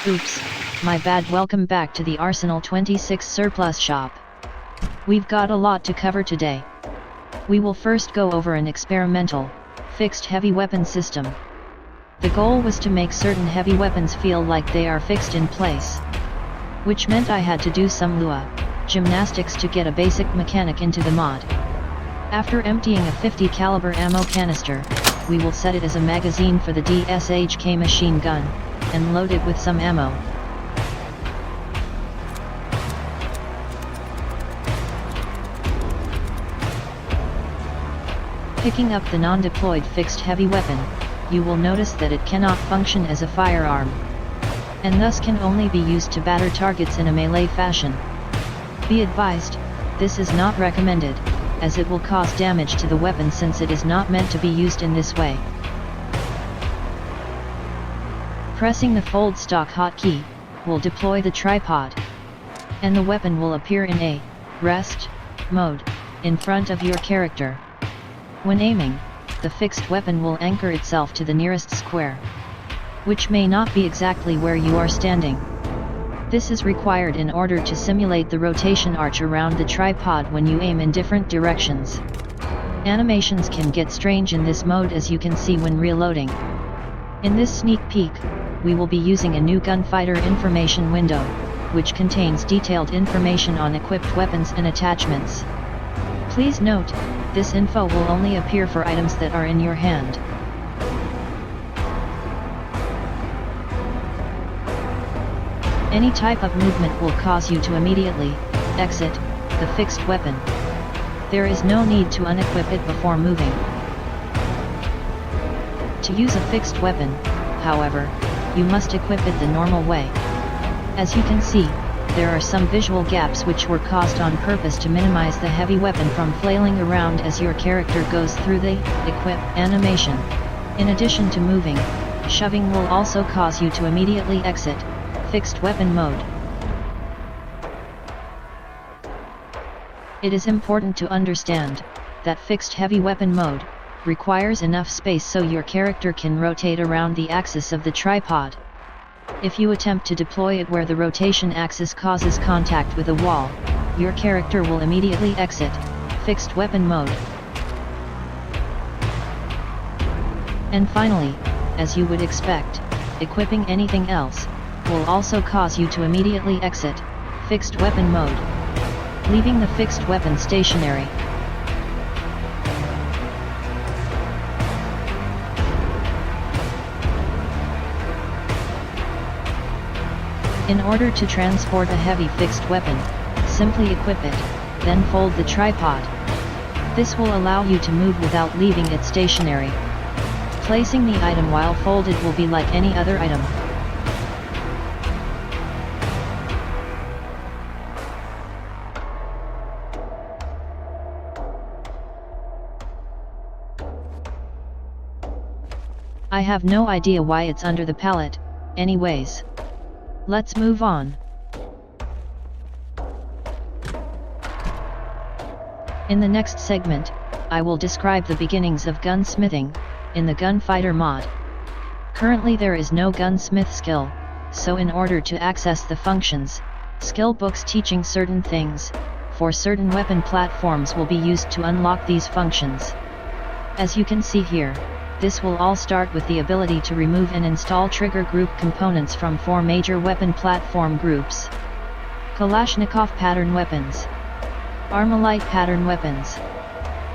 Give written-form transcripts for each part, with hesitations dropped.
Oops, my bad. Welcome back to the Arsenal 26 Surplus Shop. We've got a lot to cover today. We will first go over an experimental, fixed heavy weapon system. The goal was to make certain heavy weapons feel like they are fixed in place, which meant I had to do some Lua gymnastics to get a basic mechanic into the mod. After emptying a 50 caliber ammo canister, we will set it as a magazine for the DSHK machine gun, and load it with some ammo. Picking up the non-deployed fixed heavy weapon, you will notice that it cannot function as a firearm, and thus can only be used to batter targets in a melee fashion. Be advised, this is not recommended, as it will cause damage to the weapon since it is not meant to be used in this way. Pressing the fold stock hotkey will deploy the tripod, and the weapon will appear in a rest mode in front of your character. When aiming, the fixed weapon will anchor itself to the nearest square, which may not be exactly where you are standing. This is required in order to simulate the rotation arch around the tripod when you aim in different directions. Animations can get strange in this mode, as you can see when reloading. In this sneak peek, we will be using a new gunfighter information window, which contains detailed information on equipped weapons and attachments. Please note, this info will only appear for items that are in your hand. Any type of movement will cause you to immediately exit the fixed weapon. There is no need to unequip it before moving. To use a fixed weapon, however, you must equip it the normal way. As you can see, there are some visual gaps which were caused on purpose to minimize the heavy weapon from flailing around as your character goes through the equip animation. In addition to moving, shoving will also cause you to immediately exit fixed weapon mode. It is important to understand that fixed heavy weapon mode requires enough space so your character can rotate around the axis of the tripod. If you attempt to deploy it where the rotation axis causes contact with a wall, your character will immediately exit fixed weapon mode. And finally, as you would expect, equipping anything else will also cause you to immediately exit fixed weapon mode, leaving the fixed weapon stationary. In order to transport a heavy fixed weapon, simply equip it, then fold the tripod. This will allow you to move without leaving it stationary. Placing the item while folded will be like any other item. I have no idea why it's under the pallet, anyways. Let's move on. In the next segment, I will describe the beginnings of gunsmithing in the gunfighter mod. Currently there is no gunsmith skill, so in order to access the functions, skill books teaching certain things for certain weapon platforms will be used to unlock these functions. As you can see here, this will all start with the ability to remove and install trigger group components from 4 major weapon platform groups: Kalashnikov pattern weapons, Armalite pattern weapons,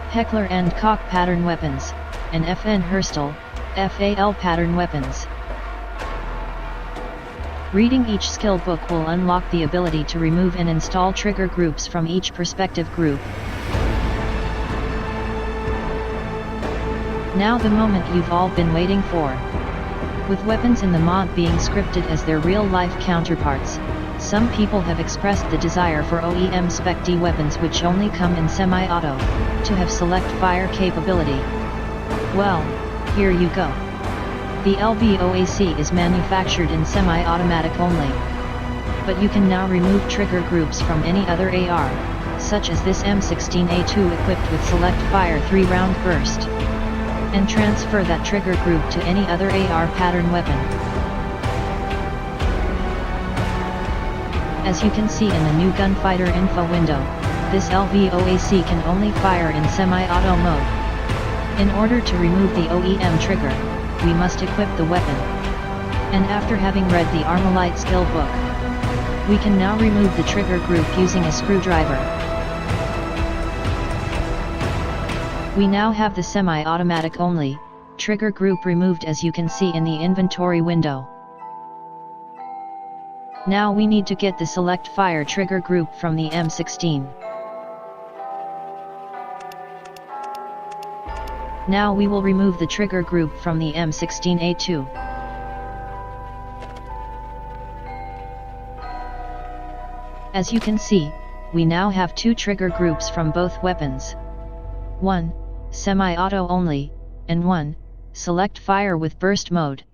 Heckler and Koch pattern weapons, and FN Herstal, FAL pattern weapons. Reading each skill book will unlock the ability to remove and install trigger groups from each perspective group. Now the moment you've all been waiting for. With weapons in the mod being scripted as their real-life counterparts, some people have expressed the desire for OEM Spec D weapons which only come in semi-auto, to have select fire capability. Well, here you go. The LBOAC is manufactured in semi-automatic only, but you can now remove trigger groups from any other AR, such as this M16A2 equipped with select fire 3-round burst, and transfer that trigger group to any other AR pattern weapon. As you can see in the new gunfighter info window, this LVOAC can only fire in semi-auto mode. In order to remove the OEM trigger, we must equip the weapon. And after having read the Armalite skill book, we can now remove the trigger group using a screwdriver. We now have the semi-automatic only trigger group removed, as you can see in the inventory window. Now we need to get the select fire trigger group from the M16. Now we will remove the trigger group from the M16A2. As you can see, we now have two trigger groups from both weapons. One, semi-auto only, and one, select fire with burst mode.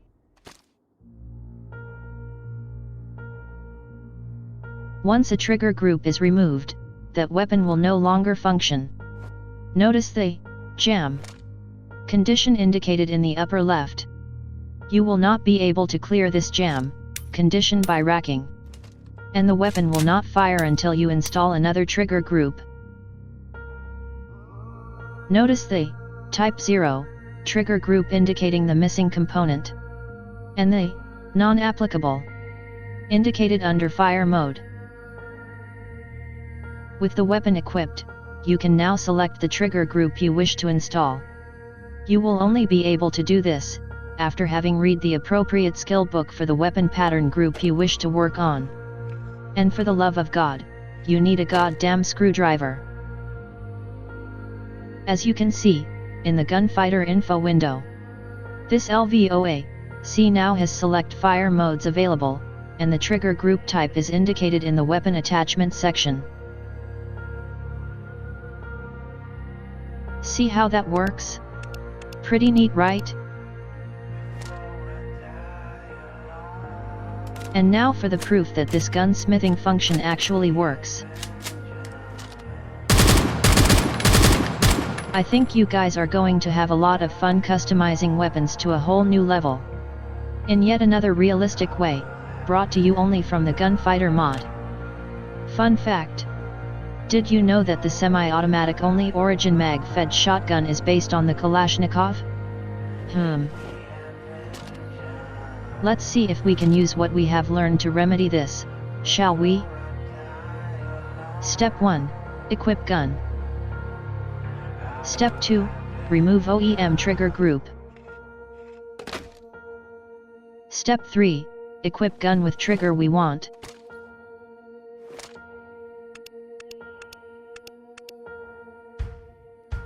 Once a trigger group is removed, that weapon will no longer function. Notice the jam condition indicated in the upper left. You will not be able to clear this jam condition by racking, and the weapon will not fire until you install another trigger group. Notice the Type 0 trigger group indicating the missing component, and the non-applicable indicated under fire mode. With the weapon equipped, you can now select the trigger group you wish to install. You will only be able to do this after having read the appropriate skill book for the weapon pattern group you wish to work on. And for the love of God, you need a goddamn screwdriver. As you can see, in the gunfighter info window, this LVOAC now has select fire modes available, and the trigger group type is indicated in the weapon attachment section. See how that works? Pretty neat, right? And now for the proof that this gunsmithing function actually works. I think you guys are going to have a lot of fun customizing weapons to a whole new level, in yet another realistic way, brought to you only from the Gunfighter mod. Fun fact: did you know that the semi-automatic only Origin mag-fed shotgun is based on the Kalashnikov? Let's see if we can use what we have learned to remedy this, shall we? Step 1. Equip gun. Step 2. Remove OEM trigger group. Step 3. Equip gun with trigger we want.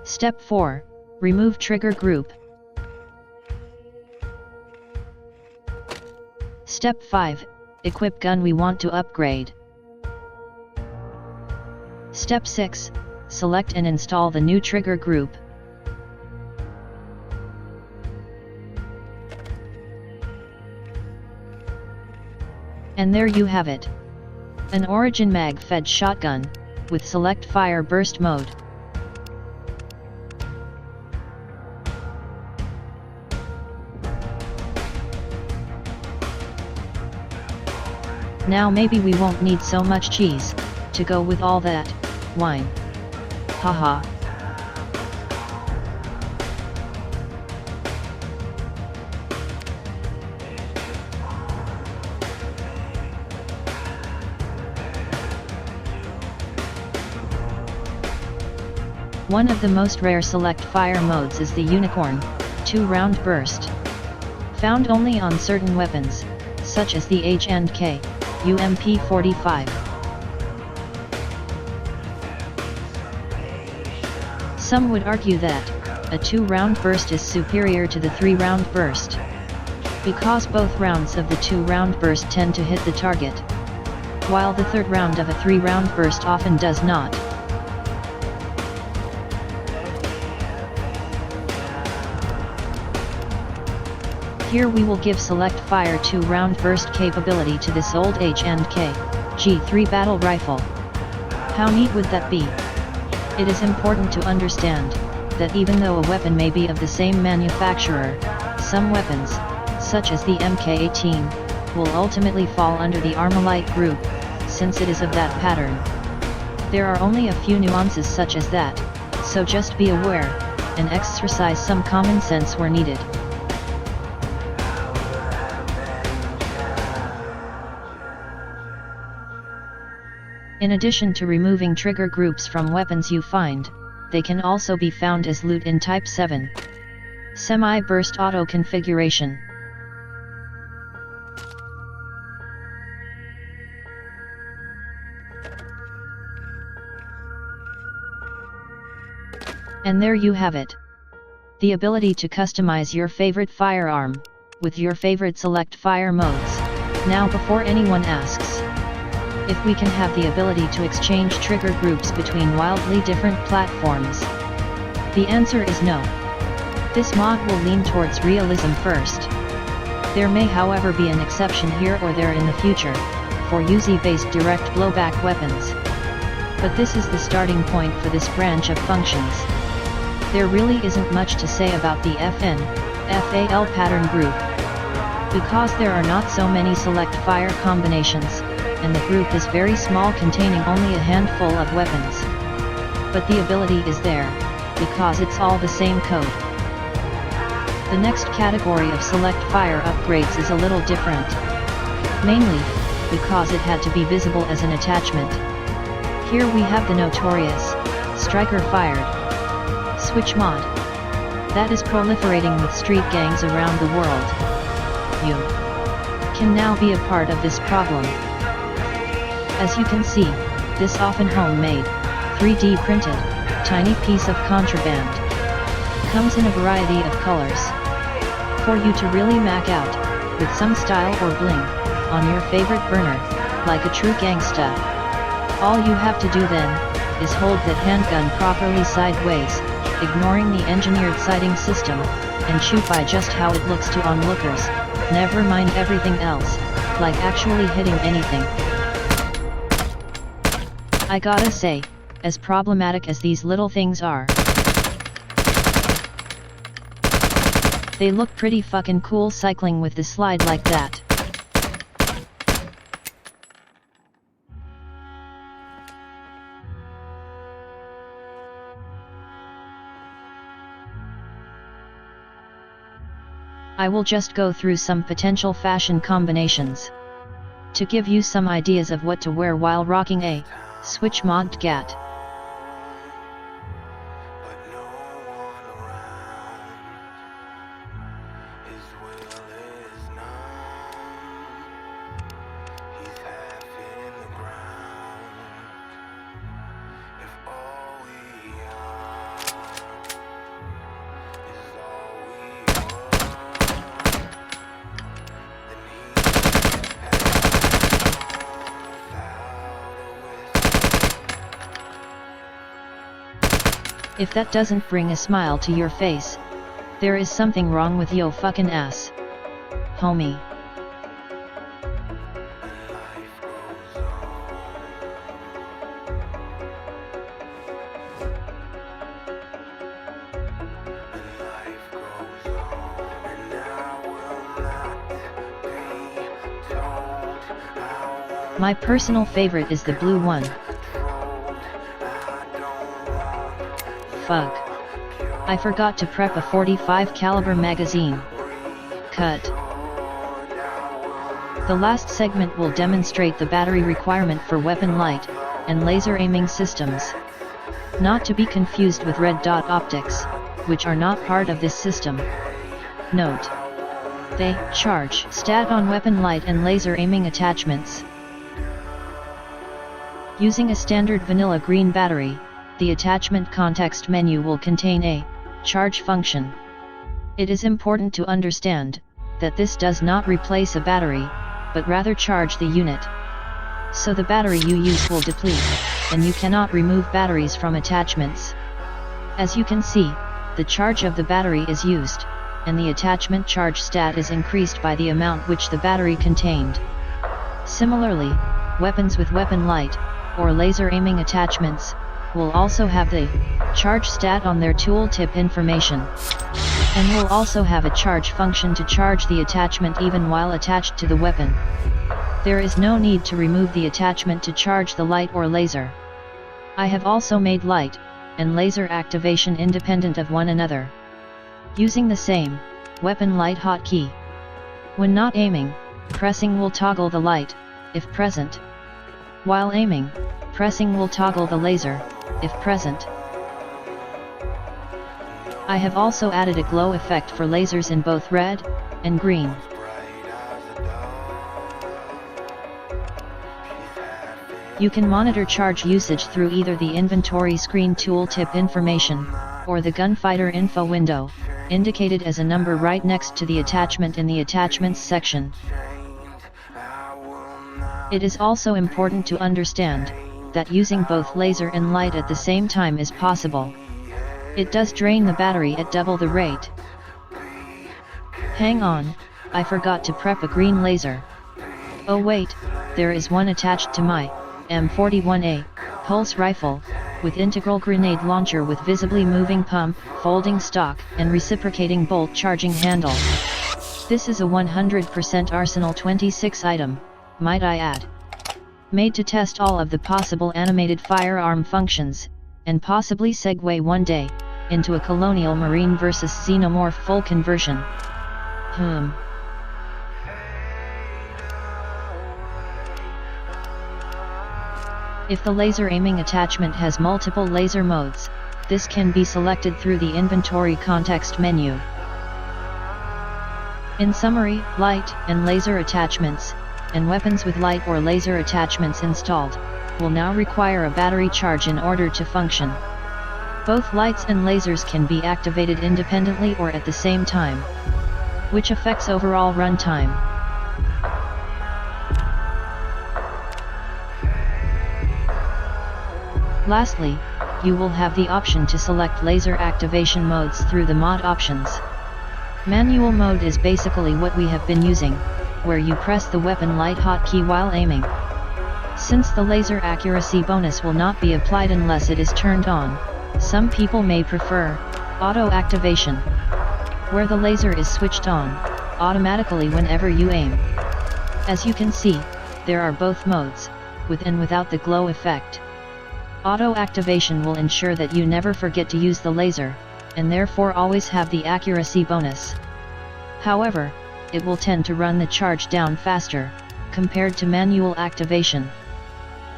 Step 4. Remove trigger group. Step 5. Equip gun we want to upgrade. Step 6. Select and install the new trigger group. And there you have it. An Origin mag-fed shotgun, with select fire burst mode. Now maybe we won't need so much cheese to go with all that wine. Haha. One of the most rare select fire modes is the Unicorn 2-round burst, found only on certain weapons, such as the H&K UMP45. Some would argue that a 2-round burst is superior to the 3-round burst, because both rounds of the 2-round burst tend to hit the target, while the third round of a 3-round burst often does not. Here we will give select fire 2-round burst capability to this old H&K G3 battle rifle. How neat would that be? It is important to understand that even though a weapon may be of the same manufacturer, some weapons, such as the MK18, will ultimately fall under the Armalite group, since it is of that pattern. There are only a few nuances such as that, so just be aware, and exercise some common sense where needed. In addition to removing trigger groups from weapons you find, they can also be found as loot in Type 7. Semi-burst auto configuration. And there you have it. The ability to customize your favorite firearm, with your favorite select fire modes. Now before anyone asks, if we can have the ability to exchange trigger groups between wildly different platforms, the answer is no. This mod will lean towards realism first. There may however be an exception here or there in the future, for Uzi-based direct blowback weapons. But this is the starting point for this branch of functions. There really isn't much to say about the FAL pattern group, because there are not so many select fire combinations, and the group is very small, containing only a handful of weapons. But the ability is there, because it's all the same code. The next category of select fire upgrades is a little different. Mainly, because it had to be visible as an attachment. Here we have the notorious striker fired switch mod that is proliferating with street gangs around the world. You can now be a part of this problem. As you can see, this often homemade, 3D printed, tiny piece of contraband comes in a variety of colors for you to really mac out, with some style or bling, on your favorite burner, like a true gangsta. All you have to do then, is hold that handgun properly sideways, ignoring the engineered sighting system, and shoot by just how it looks to onlookers, never mind everything else, like actually hitting anything. I gotta say, as problematic as these little things are, they look pretty fucking cool cycling with the slide like that. I will just go through some potential fashion combinations to give you some ideas of what to wear while rocking a switch mod GAT. If that doesn't bring a smile to your face, there is something wrong with yo fucking ass, homie. My personal favorite is the blue one. Fuck. I forgot to prep a 45 caliber magazine. Cut. The last segment will demonstrate the battery requirement for weapon light and laser aiming systems. Not to be confused with red dot optics, which are not part of this system. Note: they charge stat on weapon light and laser aiming attachments. Using a standard vanilla green battery, the attachment context menu will contain a charge function. It is important to understand that this does not replace a battery, but rather charge the unit. So the battery you use will deplete, and you cannot remove batteries from attachments. As you can see, the charge of the battery is used, and the attachment charge stat is increased by the amount which the battery contained. Similarly, weapons with weapon light or laser aiming attachments will also have the charge stat on their tooltip information, and will also have a charge function to charge the attachment even while attached to the weapon. There is no need to remove the attachment to charge the light or laser. I have also made light and laser activation independent of one another, using the same weapon light hotkey. When not aiming, pressing will toggle the light, if present. While aiming, pressing will toggle the laser, if present. I have also added a glow effect for lasers in both red and green. You can monitor charge usage through either the inventory screen tooltip information, or the gunfighter info window, indicated as a number right next to the attachment in the attachments section. It is also important to understand that using both laser and light at the same time is possible. It does drain the battery at double the rate. Hang on, I forgot to prep a green laser. Oh wait, there is one attached to my M41A pulse rifle, with integral grenade launcher with visibly moving pump, folding stock, and reciprocating bolt charging handle. This is a 100% Arsenal 26 item, might I add. Made to test all of the possible animated firearm functions, and possibly segue one day into a Colonial Marine vs Xenomorph full conversion. If the laser aiming attachment has multiple laser modes, this can be selected through the inventory context menu. In summary, light and laser attachments, and weapons with light or laser attachments installed, will now require a battery charge in order to function. Both lights and lasers can be activated independently or at the same time, which affects overall runtime. Lastly, you will have the option to select laser activation modes through the mod options. Manual mode is basically what we have been using, where you press the weapon light hotkey while aiming. Since the laser accuracy bonus will not be applied unless it is turned on, some people may prefer auto activation, where the laser is switched on automatically whenever you aim. As you can see, there are both modes, with and without the glow effect. Auto activation will ensure that you never forget to use the laser, and therefore always have the accuracy bonus. However, it will tend to run the charge down faster, compared to manual activation.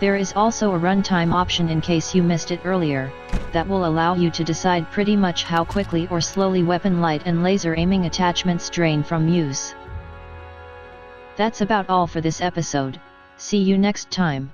There is also a runtime option in case you missed it earlier, that will allow you to decide pretty much how quickly or slowly weapon light and laser aiming attachments drain from use. That's about all for this episode. See you next time.